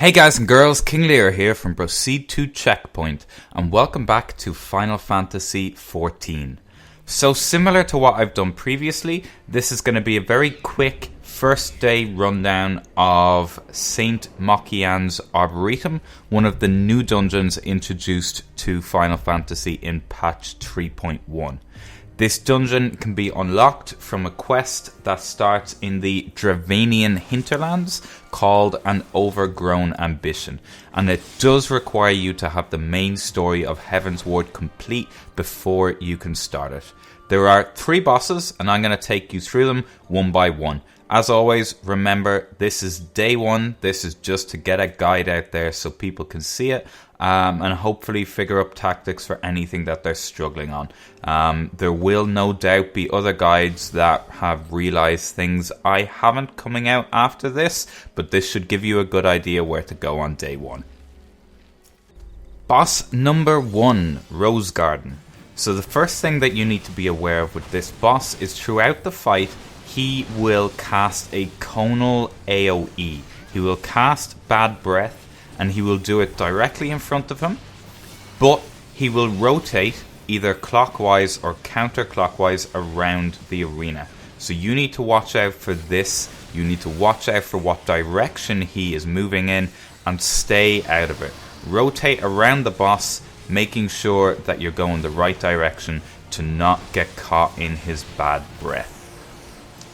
Hey guys and girls, King Lear here from Proceed to Checkpoint, and welcome back to Final Fantasy XIV. So similar to what I've done previously, this is going to be a very quick first day rundown of Saint Mocianne's Arboretum, one of the new dungeons introduced to Final Fantasy in patch 3.1. This dungeon can be unlocked from a quest that starts in the Dravanian hinterlands called An Overgrown Ambition, and it does require you to have the main story of Heavensward complete before you can start it. There are 3 bosses, and I'm going to take you through them one by one. As always, remember, this is day 1. This is just to get a guide out there so people can see it and hopefully figure up tactics for anything that they're struggling on. There will no doubt be other guides that have realized things I haven't coming out after this, but this should give you a good idea where to go on day 1. Boss number 1, Rose Garden. So the first thing that you need to be aware of with this boss is throughout the fight, he will cast a conal AoE. He will cast Bad Breath, and he will do it directly in front of him, but he will rotate either clockwise or counterclockwise around the arena. So you need to watch out for this. You need to watch out for what direction he is moving in and stay out of it. Rotate around the boss, making sure that you're going the right direction to not get caught in his Bad Breath.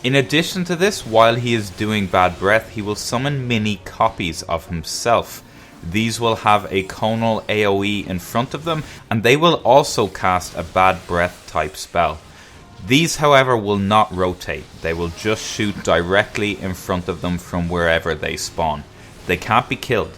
In addition to this, while he is doing Bad Breath, he will summon mini copies of himself. These will have a conal AoE in front of them, and they will also cast a Bad Breath type spell. These, however, will not rotate. They will just shoot directly in front of them from wherever they spawn. They can't be killed.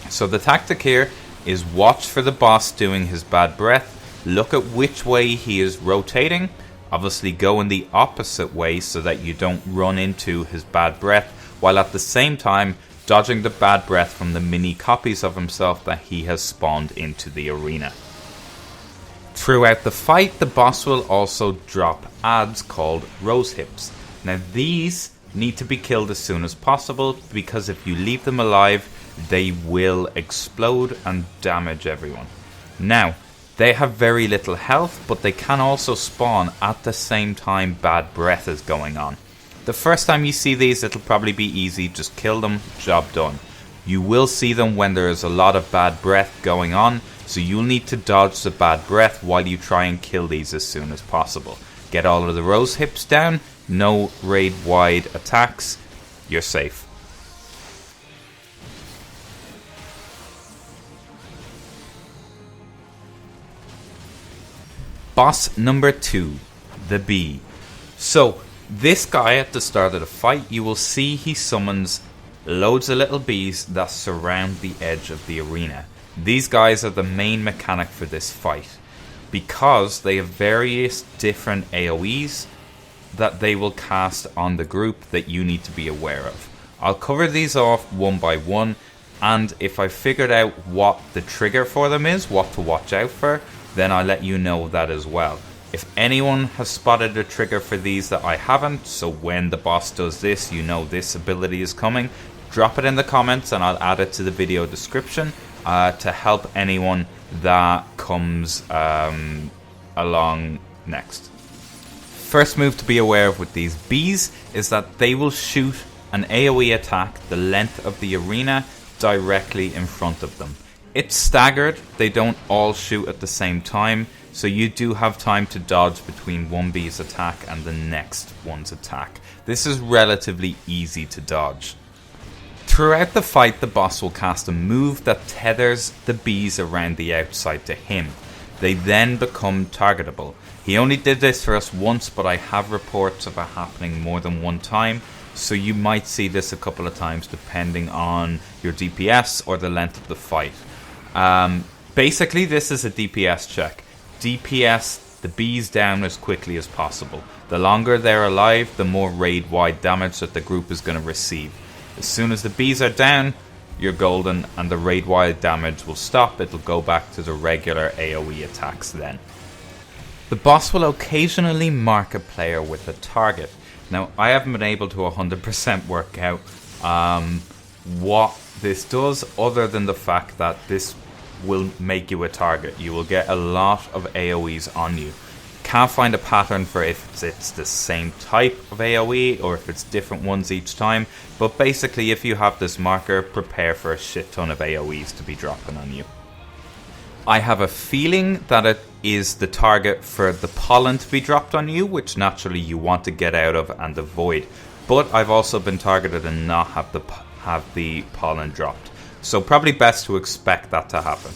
So the tactic here is watch for the boss doing his Bad Breath, look at which way he is rotating, obviously go in the opposite way so that you don't run into his Bad Breath, while at the same time dodging the Bad Breath from the mini copies of himself that he has spawned into the arena. Throughout the fight, the boss will also drop adds called Rose Hips. Now these need to be killed as soon as possible, because if you leave them alive, they will explode and damage everyone. Now, they have very little health, but they can also spawn at the same time Bad Breath is going on. The first time you see these, it'll probably be easy. Just kill them, job done. You will see them when there is a lot of Bad Breath going on, so you'll need to dodge the Bad Breath while you try and kill these as soon as possible. Get all of the Rose Hips down, no raid-wide attacks, you're safe. Boss number 2, the Bee. So, this guy at the start of the fight, you will see he summons loads of little bees that surround the edge of the arena. These guys are the main mechanic for this fight, because they have various different AoEs that they will cast on the group that you need to be aware of. I'll cover these off one by one, and if I figured out what the trigger for them is, what to watch out for, then I'll let you know that as well. If anyone has spotted a trigger for these that I haven't, so when the boss does this, you know this ability is coming, drop it in the comments and I'll add it to the video description to help anyone that comes along next. First move to be aware of with these bees is that they will shoot an AoE attack the length of the arena directly in front of them. It's staggered, they don't all shoot at the same time, so you do have time to dodge between one bee's attack and the next one's attack. This is relatively easy to dodge. Throughout the fight, the boss will cast a move that tethers the bees around the outside to him. They then become targetable. He only did this for us once, but I have reports of it happening more than one time, so you might see this a couple of times depending on your DPS or the length of the fight. Basically, this is a DPS check. DPS the bees down as quickly as possible. The longer they're alive, the more raid-wide damage that the group is going to receive. As soon as the bees are down, you're golden, and the raid-wide damage will stop. It'll go back to the regular AoE attacks then. The boss will occasionally mark a player with a target. Now, I haven't been able to 100% work out what this does, other than the fact that this will make you a target. You will get a lot of AoEs on you. Can't find a pattern for if it's the same type of AoE or if it's different ones each time, but basically if you have this marker, prepare for a shit ton of AoEs to be dropping on you. I have a feeling that it is the target for the pollen to be dropped on you, which naturally you want to get out of and avoid, but I've also been targeted and not have the pollen dropped, so probably best to expect that to happen.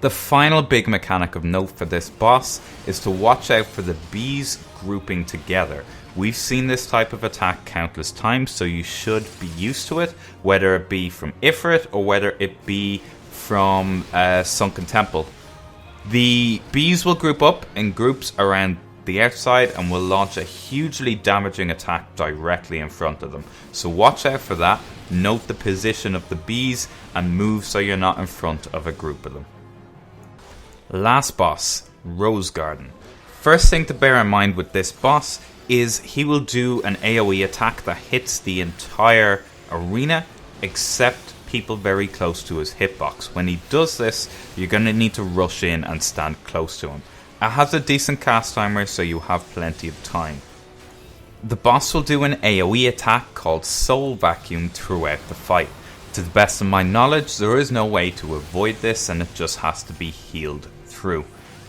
The final big mechanic of note for this boss is to watch out for the bees grouping together. We've seen this type of attack countless times, so you should be used to it, whether it be from Ifrit or whether it be from Sunken Temple. The bees will group up in groups around the outside and will launch a hugely damaging attack directly in front of them. So watch out for that, note the position of the bees and move so you're not in front of a group of them. Last boss, Rose Garden. First thing to bear in mind with this boss is he will do an AoE attack that hits the entire arena except people very close to his hitbox. When he does this, you're going to need to rush in and stand close to him. It has a decent cast timer, so you have plenty of time. The boss will do an AoE attack called Soul Vacuum throughout the fight. To the best of my knowledge, there is no way to avoid this and it just has to be healed through.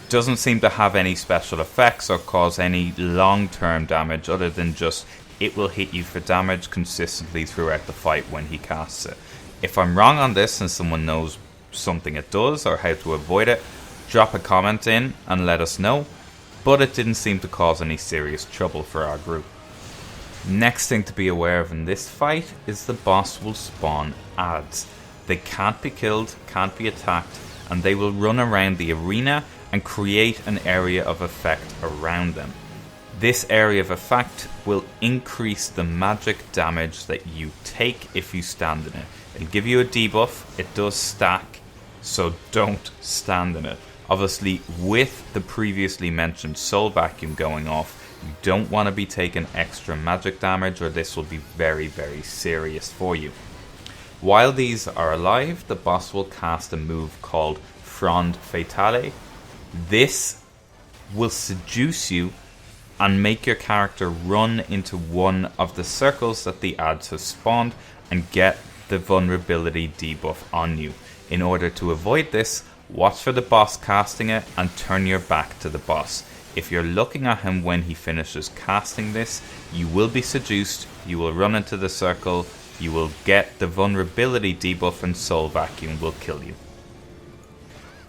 Doesn't seem to have any special effects or cause any long-term damage other than just it will hit you for damage consistently throughout the fight when he casts it. If I'm wrong on this and someone knows something it does or how to avoid it, drop a comment in and let us know, but it didn't seem to cause any serious trouble for our group. Next thing to be aware of in this fight is the boss will spawn adds. They can't be killed, can't be attacked, and they will run around the arena and create an area of effect around them. This area of effect will increase the magic damage that you take if you stand in it. It'll give you a debuff, it does stack, so don't stand in it. Obviously, with the previously mentioned Soul Vacuum going off, you don't want to be taking extra magic damage or this will be very, very serious for you. While these are alive, the boss will cast a move called Frond Fatale. This will seduce you and make your character run into one of the circles that the ads have spawned and get the vulnerability debuff on you. In order to avoid this, watch for the boss casting it and turn your back to the boss. If you're looking at him when he finishes casting this, you will be seduced, you will run into the circle, you will get the vulnerability debuff and Soul Vacuum will kill you.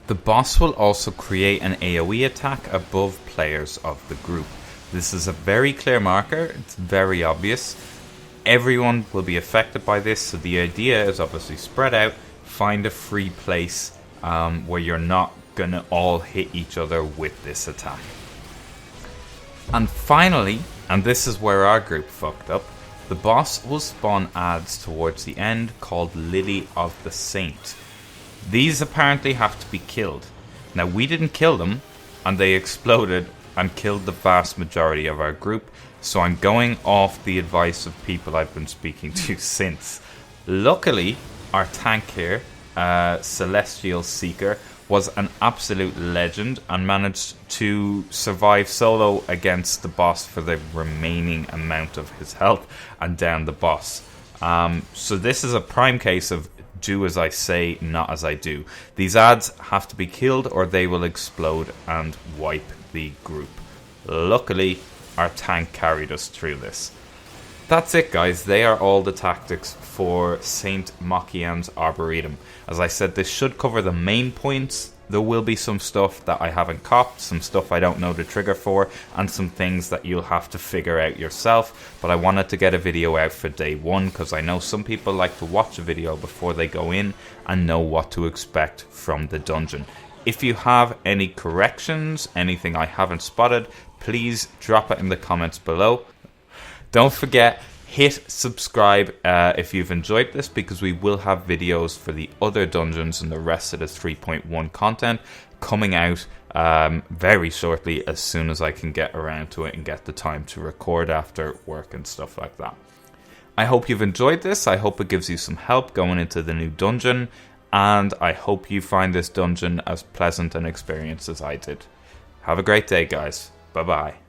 The boss will also create an AoE attack above players of the group. This is a very clear marker, it's very obvious. Everyone will be affected by this, so the idea is obviously spread out, find a free place where you're not gonna all hit each other with this attack. And finally, and this is where our group fucked up, the boss will spawn ads towards the end called Lily of the Saint. These apparently have to be killed. Now we didn't kill them, and they exploded and killed the vast majority of our group, so I'm going off the advice of people I've been speaking to since. Luckily, our tank here, Celestial Seeker, was an absolute legend and managed to survive solo against the boss for the remaining amount of his health and down the boss. So this is a prime case of do as I say, not as I do. These ads have to be killed or they will explode and wipe the group. Luckily, our tank carried us through this. That's it, guys. They are all the tactics for Saint Mocianne's Arboretum. As I said, this should cover the main points. There will be some stuff that I haven't copped, some stuff I don't know the trigger for, and some things that you'll have to figure out yourself. But I wanted to get a video out for day one because I know some people like to watch a video before they go in and know what to expect from the dungeon. If you have any corrections, anything I haven't spotted, please drop it in the comments below. Don't forget, hit subscribe if you've enjoyed this, because we will have videos for the other dungeons and the rest of the 3.1 content coming out very shortly, as soon as I can get around to it and get the time to record after work and stuff like that. I hope you've enjoyed this. I hope it gives you some help going into the new dungeon. And I hope you find this dungeon as pleasant an experience as I did. Have a great day, guys. Bye-bye.